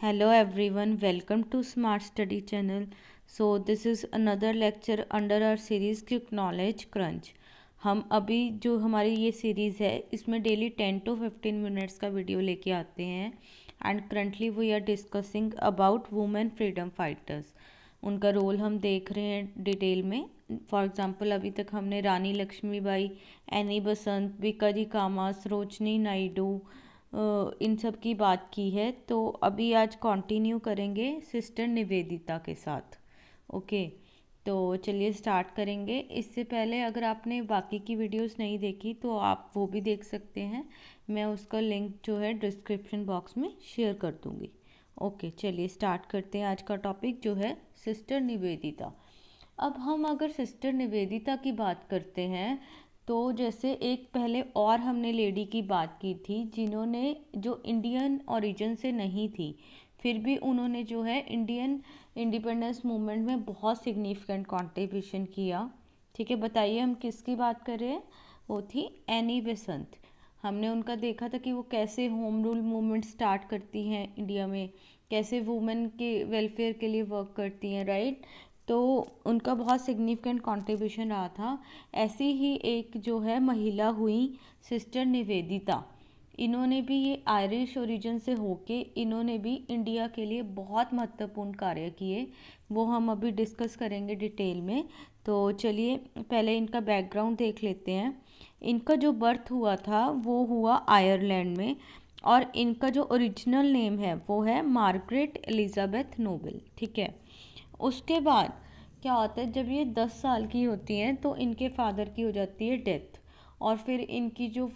Hello everyone, welcome to Smart Study channel. So this is another lecture under our series Quick Knowledge Crunch. हम अभी जो हमारी ये series है इसमें डेली 10 to 15 मिनट्स का वीडियो लेके आते हैं and currently we are discussing about women freedom fighters. उनका रोल हम देख रहे हैं डिटेल में. फॉर एग्जांपल अभी तक हमने रानी लक्ष्मीबाई, एनी बसंत, बीकाजी कामा, सरोजनी नायडू, इन सब की बात की है. तो अभी आज कंटिन्यू करेंगे सिस्टर निवेदिता के साथ. ओके, तो चलिए स्टार्ट करेंगे. इससे पहले अगर आपने बाकी की वीडियोस नहीं देखी तो आप वो भी देख सकते हैं. मैं उसका लिंक जो है डिस्क्रिप्शन बॉक्स में शेयर कर दूँगी. ओके, चलिए स्टार्ट करते हैं. आज का टॉपिक जो है सिस्टर निवेदिता. अब हम अगर सिस्टर निवेदिता की बात करते हैं तो जैसे एक पहले और हमने लेडी की बात की थी जिन्होंने जो इंडियन ओरिजिन से नहीं थी, फिर भी उन्होंने जो है इंडियन इंडिपेंडेंस मूवमेंट में बहुत सिग्निफिकेंट कंट्रीब्यूशन किया. ठीक है, बताइए हम किसकी बात कर रहे हैं. वो थी एनी बेसेंट. हमने उनका देखा था कि वो कैसे होम रूल मूवमेंट स्टार्ट करती हैं इंडिया में, कैसे वुमेन के वेलफेयर के लिए वर्क करती हैं, राइट. तो उनका बहुत सिग्निफिकेंट कंट्रीब्यूशन रहा था. ऐसी ही एक जो है महिला हुई सिस्टर निवेदिता. इन्होंने भी ये आयरिश ओरिजिन से होके इन्होंने भी इंडिया के लिए बहुत महत्वपूर्ण कार्य किए. वो हम अभी डिस्कस करेंगे डिटेल में. तो चलिए पहले इनका बैकग्राउंड देख लेते हैं. इनका जो बर्थ हुआ था वो हुआ आयरलैंड में और इनका जो ओरिजिनल नेम है वो है मार्गरेट एलिजाबेथ नोबल. ठीक है, उसके बाद क्या होता है, जब ये 10 साल की होती हैं तो इनके फादर की हो जाती है डेथ. और फिर इनकी जो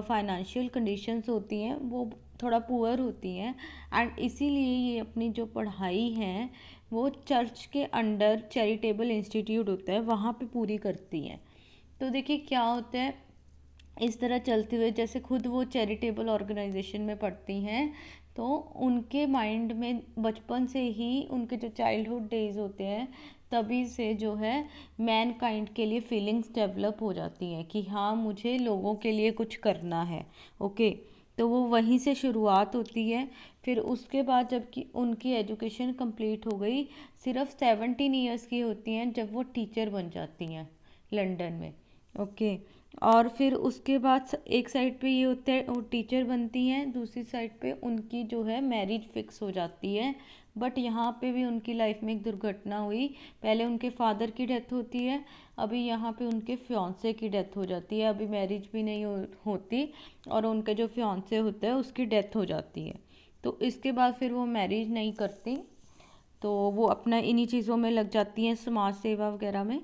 फाइनेंशियल कंडीशंस होती हैं वो थोड़ा पुअर होती हैं एंड इसीलिए ये अपनी जो पढ़ाई है वो चर्च के अंडर चैरिटेबल इंस्टीट्यूट होता है वहाँ पे पूरी करती हैं. तो देखिए क्या होता है, इस तरह चलते हुए जैसे खुद वो चैरिटेबल ऑर्गेनाइजेशन में पढ़ती हैं तो उनके माइंड में बचपन से ही उनके जो चाइल्डहुड डेज होते हैं तभी से जो है मैन काइंड के लिए फीलिंग्स डेवलप हो जाती हैं कि हाँ मुझे लोगों के लिए कुछ करना है. ओके, तो वो वहीं से शुरुआत होती है. फिर उसके बाद जबकि उनकी एजुकेशन कंप्लीट हो गई, सिर्फ 17 ईयर्स की होती हैं जब वो टीचर बन जाती हैं लंदन में. ओके, और फिर उसके बाद एक साइड पे ये होता है वो टीचर बनती हैं, दूसरी साइड पे उनकी जो है मैरिज फिक्स हो जाती है. बट यहाँ पे भी उनकी लाइफ में एक दुर्घटना हुई. पहले उनके फादर की डेथ होती है, अभी यहाँ पे उनके फियांसे की डेथ हो जाती है. अभी मैरिज भी नहीं होती और उनका जो फियांसे होता है उसकी डेथ हो जाती है. तो इसके बाद फिर वो मैरिज नहीं करती, तो वो अपना इन्हीं चीज़ों में लग जाती हैं, समाज सेवा वगैरह में.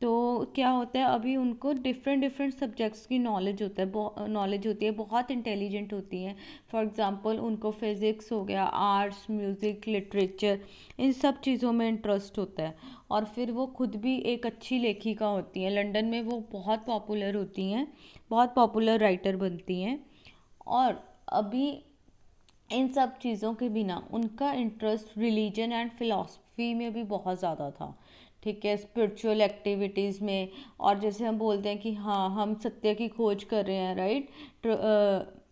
तो क्या होता है, अभी उनको डिफरेंट डिफरेंट सब्जेक्ट्स की नॉलेज होती है, बहुत इंटेलिजेंट होती हैं. फॉर एग्जांपल उनको फिज़िक्स हो गया, आर्ट्स, म्यूज़िक, लिटरेचर, इन सब चीज़ों में इंटरेस्ट होता है. और फिर वो खुद भी एक अच्छी लेखिका होती हैं. लंदन में वो बहुत पॉपुलर होती हैं, बहुत पॉपुलर राइटर बनती हैं. और अभी इन सब चीज़ों के बिना उनका इंटरेस्ट रिलीजन एंड फिलॉसफी में भी बहुत ज़्यादा था. ठीक है, स्पिरिचुअल एक्टिविटीज़ में. और जैसे हम बोलते हैं कि हाँ हम सत्य की खोज कर रहे हैं, राइट,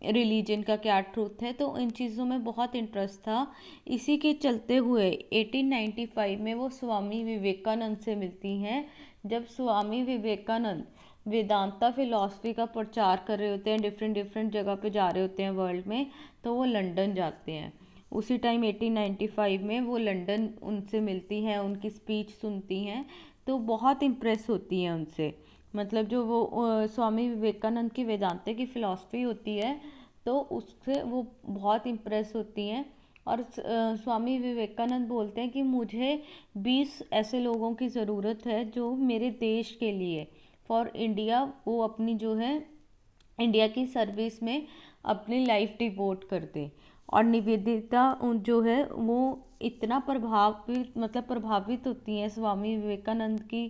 रिलीजन का क्या ट्रूथ है, तो इन चीज़ों में बहुत इंटरेस्ट था. इसी के चलते हुए 1895 में वो स्वामी विवेकानंद से मिलती हैं. जब स्वामी विवेकानंद वेदांता फिलॉसफी का प्रचार कर रहे होते हैं, डिफरेंट डिफरेंट जगह पे जा रहे होते हैं वर्ल्ड में, तो वो लंदन जाते हैं. उसी टाइम 1895 में वो लंदन उनसे मिलती हैं, उनकी स्पीच सुनती हैं, तो बहुत इम्प्रेस होती हैं उनसे. मतलब जो वो स्वामी विवेकानंद की वेदांता की फ़िलॉसफी होती है तो उससे वो बहुत इम्प्रेस होती हैं. और स्वामी विवेकानंद बोलते हैं कि मुझे 20 ऐसे लोगों की ज़रूरत है जो मेरे देश के लिए, फॉर इंडिया, वो अपनी जो है इंडिया की सर्विस में अपनी लाइफ डिवोट कर दे. और निवेदिता जो है वो इतना प्रभावित होती हैं स्वामी विवेकानंद की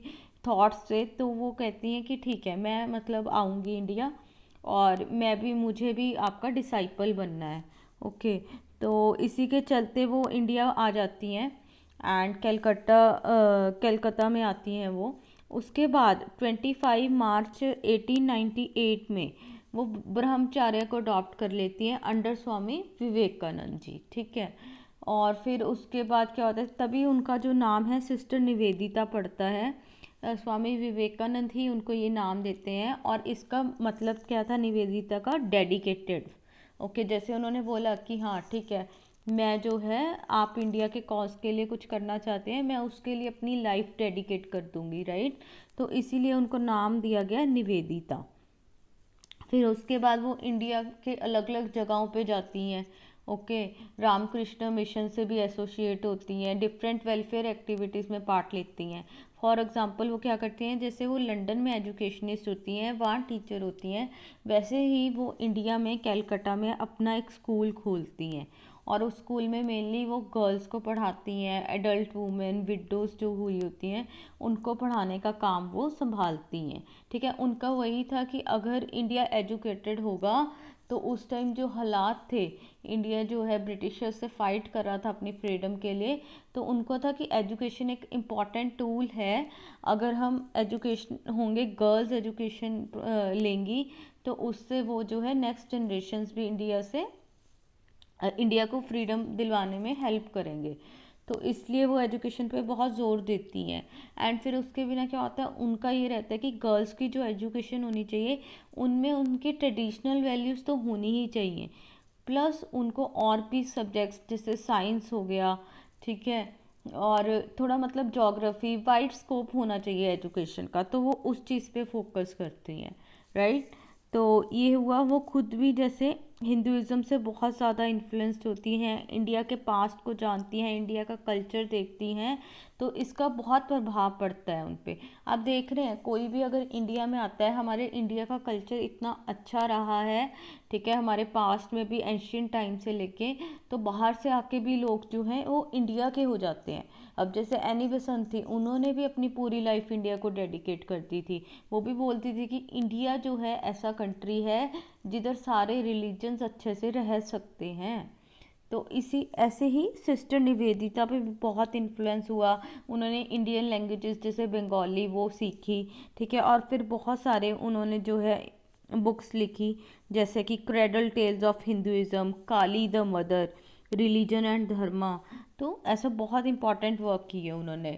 थॉट्स से, तो वो कहती हैं कि ठीक है मैं मतलब आऊँगी इंडिया और मुझे भी आपका डिसाइपल बनना है. ओके, तो इसी के चलते वो इंडिया आ जाती हैं एंड कलकत्ता में आती हैं वो. उसके बाद 25 मार्च 1898 में वो ब्रह्मचार्य को अडॉप्ट कर लेती हैं अंडर स्वामी विवेकानंद जी. ठीक है, और फिर उसके बाद क्या होता है, तभी उनका जो नाम है सिस्टर निवेदिता पड़ता है। स्वामी विवेकानंद ही उनको ये नाम देते हैं, और इसका मतलब क्या था निवेदिता का, डेडिकेटेड। ओके, जैसे उन्होंने बोला कि हाँ ठीक है, मैं जो है, आप इंडिया के कॉज के लिए कुछ करना चाहते हैं, मैं उसके लिए अपनी लाइफ डेडिकेट कर दूंगी, राइट। तो इसीलिए उनको नाम दिया गया निवेदिता। फिर उसके बाद वो इंडिया के अलग अलग जगहों पे जाती हैं। ओके, रामकृष्ण मिशन से भी एसोसिएट होती हैं, डिफरेंट वेलफेयर एक्टिविटीज़ में पार्ट लेती हैं। फॉर एग्जांपल वो क्या करती हैं, जैसे वो लंदन में एजुकेशनिस्ट होती हैं, वहाँ टीचर होती हैं, वैसे ही वो इंडिया में कैलकाटा में अपना एक स्कूल खोलती हैं। और उस स्कूल में मेनली वो गर्ल्स को पढ़ाती हैं, एडल्ट वुमेन, विडोज़ जो हुई होती हैं उनको पढ़ाने का काम वो संभालती हैं। ठीक है, उनका वही था कि अगर इंडिया एजुकेटेड होगा तो उस टाइम जो हालात थे, इंडिया जो है ब्रिटिशर्स से फाइट कर रहा था अपनी फ्रीडम के लिए, तो उनको था कि एजुकेशन एक इम्पॉर्टेंट टूल है। अगर हम एजुकेशन होंगे, गर्ल्स एजुकेशन लेंगी, तो उससे वो जो है नेक्स्ट जनरेशन्स भी इंडिया को फ्रीडम दिलवाने में हेल्प करेंगे। तो इसलिए वो एजुकेशन पे बहुत ज़ोर देती हैं। एंड फिर उसके बिना क्या होता है, उनका ये रहता है कि गर्ल्स की जो एजुकेशन होनी चाहिए उनमें उनकी ट्रेडिशनल वैल्यूज़ तो होनी ही चाहिए, प्लस उनको और भी सब्जेक्ट्स जैसे साइंस हो गया, ठीक है, और थोड़ा मतलब ज्योग्राफी, वाइड स्कोप होना चाहिए एजुकेशन का, तो वो उस चीज़ पे फोकस करती हैं, राइट। तो ये हुआ, वो खुद भी जैसे हिंदुज़म से बहुत ज़्यादा इन्फ्लुएंस्ड होती हैं, इंडिया के पास्ट को जानती हैं, इंडिया का कल्चर देखती हैं, तो इसका बहुत प्रभाव पड़ता है उन पे। आप देख रहे हैं कोई भी अगर इंडिया में आता है, हमारे इंडिया का कल्चर इतना अच्छा रहा है, ठीक है, हमारे पास्ट में भी एंशियंट टाइम से लेके, तो बाहर से आके भी लोग जो हैं वो इंडिया के हो जाते हैं। अब जैसे एनी बेसेंट थी, उन्होंने भी अपनी पूरी लाइफ इंडिया को डेडिकेट कर दी थी। वो भी बोलती थी कि इंडिया जो है ऐसा कंट्री है जिधर सारे रिलीजन्स अच्छे से रह सकते हैं। तो इसी ऐसे ही सिस्टर निवेदिता पे भी बहुत इन्फ्लुएंस हुआ। उन्होंने इंडियन लैंग्वेजेस जैसे बंगाली वो सीखी, ठीक है, और फिर बहुत सारे उन्होंने जो है बुक्स लिखी, जैसे कि cradle tales of Hinduism, Kali the mother, religion and Dharma. तो ऐसा बहुत इंपॉर्टेंट वर्क किए उन्होंने।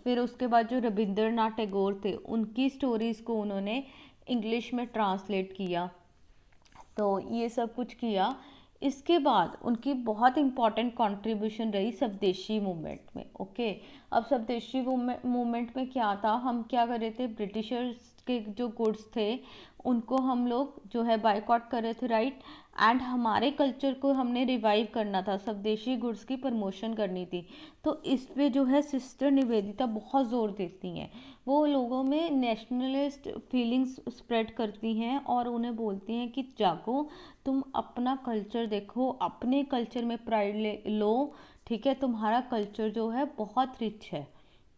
फिर उसके बाद जो रविंद्रनाथ टैगोर थे, उनकी स्टोरीज़ को उन्होंने इंग्लिश में ट्रांसलेट किया। तो ये सब कुछ किया। इसके बाद उनकी बहुत इम्पॉर्टेंट कंट्रीब्यूशन रही स्वदेशी मूवमेंट में। ओके, अब स्वदेशी मूवमेंट में क्या था, हम क्या कर रहे थे, ब्रिटिशर्स के जो गुड्स थे उनको हम लोग जो है बायकॉट कर रहे थे, राइट। एंड हमारे कल्चर को हमने रिवाइव करना था, स्वदेशी गुड्स की प्रमोशन करनी थी। तो इस पे जो है सिस्टर निवेदिता बहुत ज़ोर देती हैं। वो लोगों में नेशनलिस्ट फीलिंग्स स्प्रेड करती हैं और उन्हें बोलती हैं कि जागो, तुम अपना कल्चर देखो, अपने कल्चर में प्राइड ले लो, ठीक है, तुम्हारा कल्चर जो है बहुत रिच है,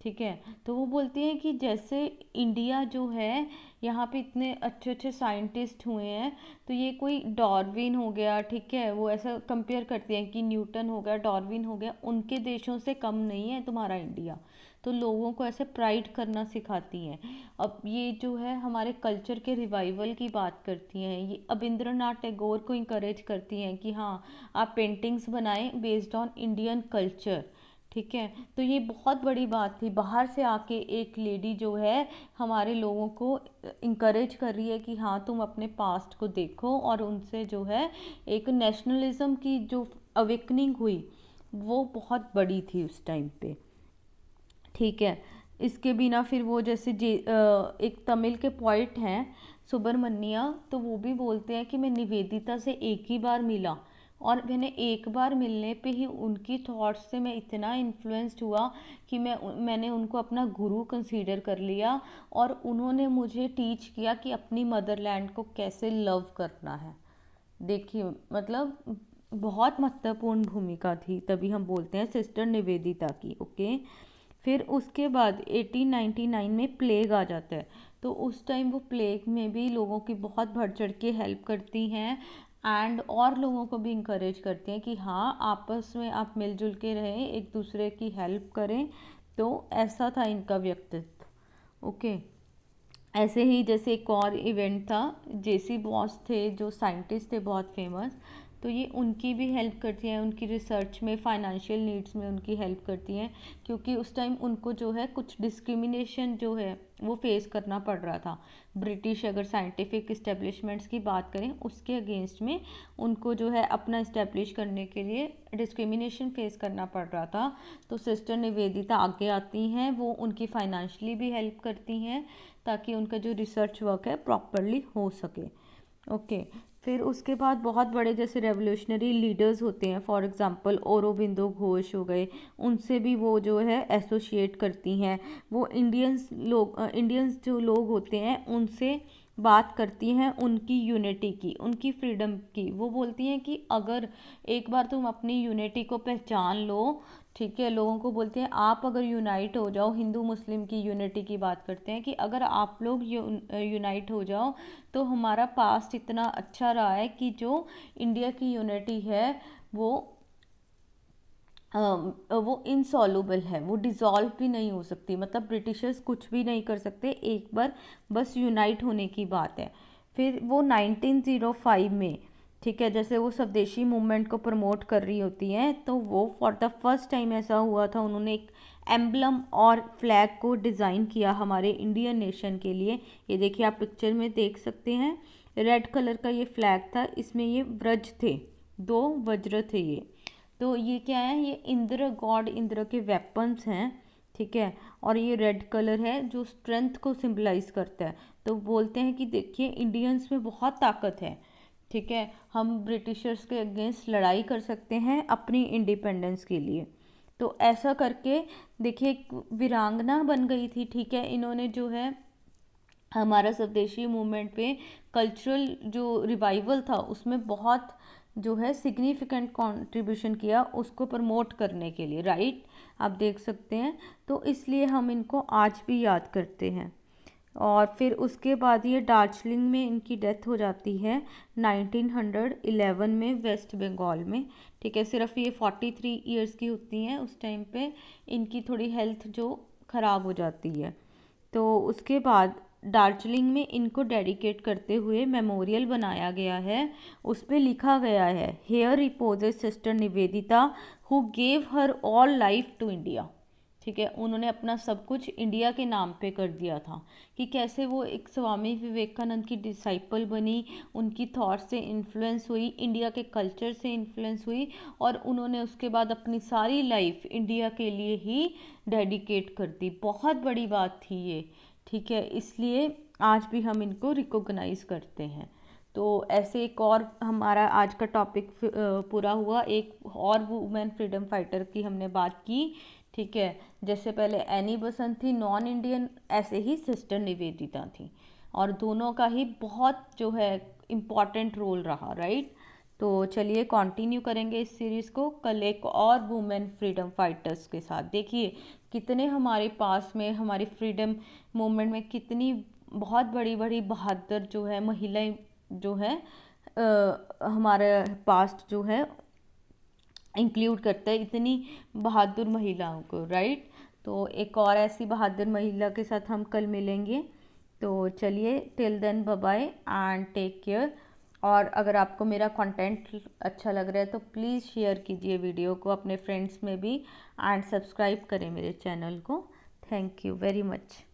ठीक है। तो वो बोलती हैं कि जैसे इंडिया जो है, यहाँ पे इतने अच्छे अच्छे साइंटिस्ट हुए हैं, तो ये कोई डार्विन हो गया, ठीक है, वो ऐसा कंपेयर करती हैं कि न्यूटन हो गया, डार्विन हो गया, उनके देशों से कम नहीं है तुम्हारा इंडिया। तो लोगों को ऐसे प्राइड करना सिखाती हैं। अब ये जो है हमारे कल्चर के रिवाइवल की बात करती हैं, ये रविंद्रनाथ टैगोर को इंकरेज करती हैं कि हाँ आप पेंटिंग्स बनाएं बेस्ड ऑन इंडियन कल्चर, ठीक है। तो ये बहुत बड़ी बात थी, बाहर से आके एक लेडी जो है हमारे लोगों को इंकरेज कर रही है कि हाँ तुम अपने पास्ट को देखो, और उनसे जो है एक नेशनलिज्म की जो अवेकनिंग हुई वो बहुत बड़ी थी उस टाइम पे, ठीक है। इसके बिना फिर वो जैसे एक तमिल के पोइट हैं सुब्रमण्या, तो वो भी बोलते हैं कि मैं निवेदिता से एक ही बार मिला, और मैंने एक बार मिलने पे ही उनकी थॉट्स से मैं इतना इन्फ्लुएंस्ड हुआ कि मैंने उनको अपना गुरु कंसीडर कर लिया, और उन्होंने मुझे टीच किया कि अपनी मदरलैंड को कैसे लव करना है। देखिए मतलब बहुत महत्वपूर्ण भूमिका थी, तभी हम बोलते हैं सिस्टर निवेदिता की। ओके, फिर उसके बाद 1899 में प्लेग आ जाता है, तो उस टाइम वो प्लेग में भी लोगों की बहुत बढ़ चढ़ के हेल्प करती हैं, एंड और लोगों को भी इंकरेज करती हैं कि हाँ आपस में आप मिलजुल के रहें, एक दूसरे की हेल्प करें। तो ऐसा था इनका व्यक्तित्व। ओके, ऐसे ही जैसे एक और इवेंट था, जेसी बॉस थे जो साइंटिस्ट थे बहुत फेमस, तो ये उनकी भी हेल्प करती हैं, उनकी रिसर्च में, फाइनेंशियल नीड्स में उनकी हेल्प करती हैं, क्योंकि उस टाइम उनको जो है कुछ डिस्क्रिमिनेशन जो है वो फेस करना पड़ रहा था। ब्रिटिश अगर साइंटिफिक इस्टेब्लिशमेंट्स की बात करें उसके अगेंस्ट में उनको जो है अपना इस्टेब्लिश करने के लिए डिस्क्रिमिनेशन फेस करना पड़ रहा था। तो सिस्टर निवेदिता आगे आती हैं, वो उनकी फाइनेंशियली भी हेल्प करती हैं ताकि उनका जो रिसर्च वर्क है प्रॉपरली हो सके। ओके, फिर उसके बाद बहुत बड़े जैसे रेवोल्यूशनरी लीडर्स होते हैं, फॉर एग्जांपल औरोबिंदो घोष हो गए, उनसे भी वो जो है एसोसिएट करती हैं। वो इंडियंस जो लोग होते हैं उनसे बात करती हैं उनकी यूनिटी की, उनकी फ्रीडम की। वो बोलती हैं कि अगर एक बार तुम अपनी यूनिटी को पहचान लो, ठीक है, लोगों को बोलते हैं आप अगर यूनाइट हो जाओ, हिंदू मुस्लिम की यूनिटी की बात करते हैं कि अगर आप लोग यूनाइट हो जाओ तो हमारा पास्ट इतना अच्छा रहा है कि जो इंडिया की यूनिटी है वो इनसॉल्युबल है, वो डिज़ोल्व भी नहीं हो सकती। मतलब ब्रिटिशर्स कुछ भी नहीं कर सकते, एक बार बस यूनाइट होने की बात है। फिर वो 1905 में, ठीक है, जैसे वो स्वदेशी मूवमेंट को प्रमोट कर रही होती हैं, तो वो फॉर द फर्स्ट टाइम ऐसा हुआ था, उन्होंने एक एम्बलम और फ्लैग को डिज़ाइन किया हमारे इंडियन नेशन के लिए। ये देखिए, आप पिक्चर में देख सकते हैं, रेड कलर का ये फ्लैग था, इसमें ये व्रज थे, 2 वज्र थे ये। तो ये क्या है, ये इंद्र, गॉड इंद्र के वेपन्स हैं, ठीक है, और ये रेड कलर है जो स्ट्रेंथ को सिंबलाइज करता है। तो बोलते हैं कि देखिए इंडियंस में बहुत ताकत है, ठीक है, हम ब्रिटिशर्स के अगेंस्ट लड़ाई कर सकते हैं अपनी इंडिपेंडेंस के लिए। तो ऐसा करके देखिए एक वीरांगना बन गई थी, ठीक है, इन्होंने जो है हमारा स्वदेशी मूवमेंट पे कल्चरल जो रिवाइवल था उसमें बहुत जो है सिग्निफिकेंट कंट्रीब्यूशन किया उसको प्रमोट करने के लिए, राइट, आप देख सकते हैं। तो इसलिए हम इनको आज भी याद करते हैं। और फिर उसके बाद ये दार्जिलिंग में इनकी डेथ हो जाती है 1911 में, वेस्ट बंगाल में, ठीक है। सिर्फ ये 43 ईयर्स की होती हैं उस टाइम पे, इनकी थोड़ी हेल्थ जो ख़राब हो जाती है। तो उसके बाद दार्जिलिंग में इनको डेडिकेट करते हुए मेमोरियल बनाया गया है। उस पे लिखा गया है, here reposes sister Nivedita who gave her all life to India, ठीक है, उन्होंने अपना सब कुछ इंडिया के नाम पे कर दिया था। कि कैसे वो एक स्वामी विवेकानंद की डिसाइपल बनी, उनकी थॉट से इन्फ्लुएंस हुई, इंडिया के कल्चर से इन्फ्लुएंस हुई, और उन्होंने उसके बाद अपनी सारी लाइफ इंडिया के लिए ही डेडिकेट कर दी। बहुत बड़ी बात थी ये, ठीक है, इसलिए आज भी हम इनको रिकॉग्नाइज करते हैं। तो ऐसे एक और हमारा आज का टॉपिक पूरा हुआ। एक और वुमेन फ्रीडम फाइटर की हमने बात की, ठीक है, जैसे पहले एनी बसंत थी नॉन इंडियन, ऐसे ही सिस्टर निवेदिता थी, और दोनों का ही बहुत जो है इम्पॉर्टेंट रोल रहा, राइट। तो चलिए कंटिन्यू करेंगे इस सीरीज़ को कल एक और वुमेन फ्रीडम फाइटर्स के साथ। देखिए कितने हमारे पास में हमारी फ्रीडम मूवमेंट में कितनी बहुत बड़ी बड़ी बहादुर जो है महिलाएं जो है हमारे पास्ट जो है इंक्लूड करता है इतनी बहादुर महिलाओं को, राइट। तो एक और ऐसी बहादुर महिला के साथ हम कल मिलेंगे। तो चलिए, till then bye bye and take care. और अगर आपको मेरा कंटेंट अच्छा लग रहा है तो प्लीज़ शेयर कीजिए वीडियो को अपने फ्रेंड्स में भी, एंड सब्सक्राइब करें मेरे चैनल को। Thank you very much.